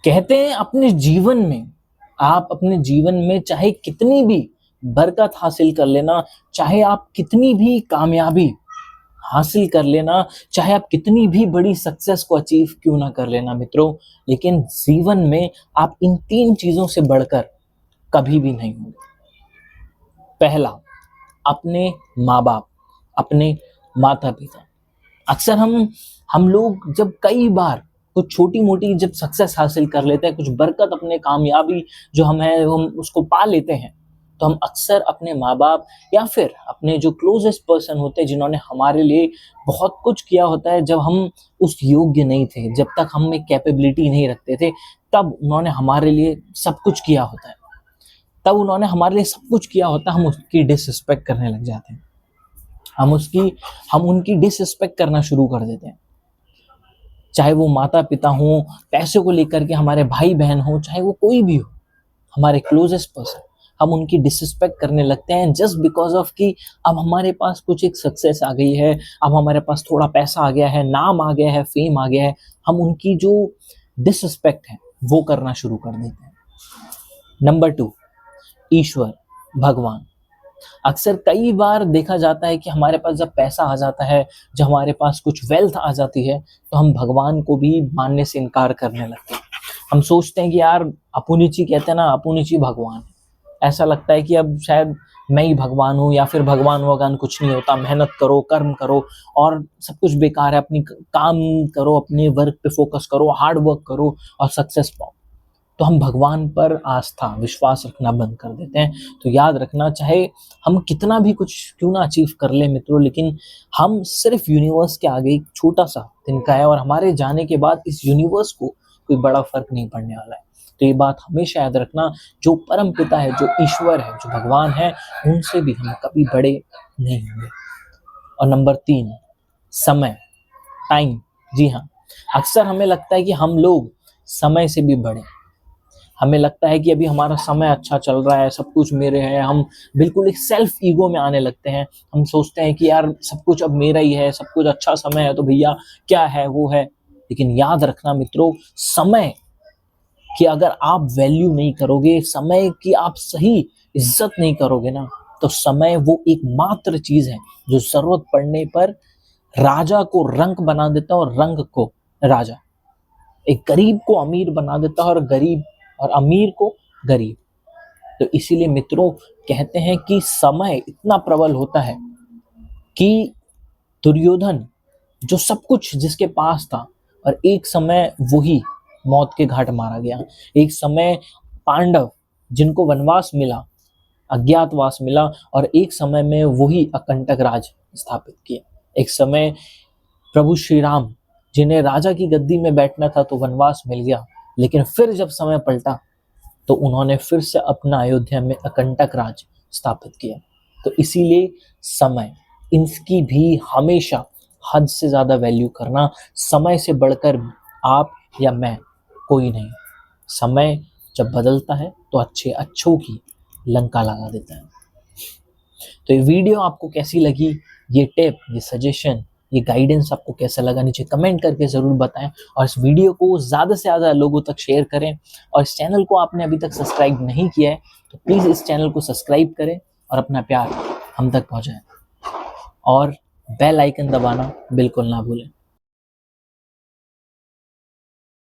कहते हैं आप अपने जीवन में चाहे कितनी भी बरकत हासिल कर लेना, चाहे आप कितनी भी कामयाबी हासिल कर लेना, चाहे आप कितनी भी बड़ी सक्सेस को अचीव क्यों ना कर लेना मित्रों, लेकिन जीवन में आप इन 3 चीजों से बढ़कर कभी भी नहीं होंगे। पहला, अपने माँ बाप, अपने माता पिता। अक्सर हम लोग जब कई बार कुछ छोटी मोटी जब सक्सेस हासिल कर लेते हैं, कुछ बरकत अपने कामयाबी जो हम उसको पा लेते हैं, तो हम अक्सर अपने माँ बाप या फिर अपने जो क्लोजेस्ट पर्सन होते हैं जिन्होंने हमारे लिए बहुत कुछ किया होता है, जब हम उस योग्य नहीं थे, जब तक हम एक कैपेबिलिटी नहीं रखते थे, तब उन्होंने हमारे लिए सब कुछ किया होता है, हम उसकी डिसरिस्पेक्ट करने लग जाते हैं, हम उनकी डिसरिस्पेक्ट करना शुरू कर देते हैं। चाहे वो माता पिता हो, पैसे को लेकर के हमारे भाई बहन हो, चाहे वो कोई भी हो, हमारे क्लोजेस्ट पर्सन, हम उनकी डिसरिस्पेक्ट करने लगते हैं जस्ट बिकॉज ऑफ कि अब हमारे पास कुछ एक सक्सेस आ गई है, अब हमारे पास थोड़ा पैसा आ गया है, नाम आ गया है, फेम आ गया है, हम उनकी जो डिसरिस्पेक्ट है वो करना शुरू कर देते हैं। नंबर 2, ईश्वर, भगवान। अक्सर कई बार देखा जाता है कि हमारे पास जब पैसा आ जाता है, जब हमारे पास कुछ वेल्थ आ जाती है, तो हम भगवान को भी मानने से इनकार करने लगते हैं। हम सोचते हैं कि यार अपुनिची कहते हैं ना, अपुनिची भगवान है। ऐसा लगता है कि अब शायद मैं ही भगवान हूँ, या फिर भगवान वगवान कुछ नहीं होता, मेहनत करो, कर्म करो और सब कुछ बेकार है, अपनी काम करो, अपने वर्क पे फोकस करो, हार्ड वर्क करो और सक्सेस पाओ। तो हम भगवान पर आस्था, विश्वास रखना बंद कर देते हैं। तो याद रखना, चाहे हम कितना भी कुछ क्यों ना अचीव कर ले मित्रों, लेकिन हम सिर्फ यूनिवर्स के आगे एक छोटा सा तिनका है, और हमारे जाने के बाद इस यूनिवर्स को कोई बड़ा फर्क नहीं पड़ने वाला है। तो ये बात हमेशा याद रखना, जो परम पिता है, जो ईश्वर है, जो भगवान है, उनसे भी हम कभी बड़े नहीं होंगे। और नंबर 3, समय, टाइम। जी हाँ, अक्सर हमें लगता है कि हम लोग समय से भी बड़े, हमें लगता है कि अभी हमारा समय अच्छा चल रहा है, सब कुछ मेरे है, हम बिल्कुल एक सेल्फ ईगो में आने लगते हैं। हम सोचते हैं कि यार सब कुछ अब मेरा ही है, सब कुछ अच्छा समय है, तो भैया क्या है वो है। लेकिन याद रखना मित्रों, समय कि अगर आप वैल्यू नहीं करोगे, समय की आप सही इज्जत नहीं करोगे ना, तो समय वो एक मात्र चीज है जो जरूरत पड़ने पर राजा को रंक बना देता है और रंक को राजा, एक गरीब को अमीर बना देता है और अमीर को गरीब। तो इसीलिए मित्रों कहते हैं कि समय इतना प्रबल होता है कि दुर्योधन जो सब कुछ जिसके पास था, और एक समय वही मौत के घाट मारा गया। एक समय पांडव जिनको वनवास मिला, अज्ञातवास मिला, और एक समय में वही अकंटक राज स्थापित किया। एक समय प्रभु श्री राम जिन्हें राजा की गद्दी में बैठना था तो वनवास मिल गया, लेकिन फिर जब समय पलटा तो उन्होंने फिर से अपना अयोध्या में अकंटक राज स्थापित किया। तो इसीलिए समय, इनकी भी हमेशा हद से ज्यादा वैल्यू करना। समय से बढ़कर आप या मैं कोई नहीं। समय जब बदलता है तो अच्छों की लंका लगा देता है। तो ये वीडियो आपको कैसी लगी, ये टिप, ये सजेशन, ये गाइडेंस आपको कैसा लगा, नीचे कमेंट करके ज़रूर बताएं। और इस वीडियो को ज़्यादा से ज़्यादा लोगों तक शेयर करें। और इस चैनल को आपने अभी तक सब्सक्राइब नहीं किया है तो प्लीज़ इस चैनल को सब्सक्राइब करें और अपना प्यार हम तक पहुँचाएं, और बेल आइकन दबाना बिल्कुल ना भूलें।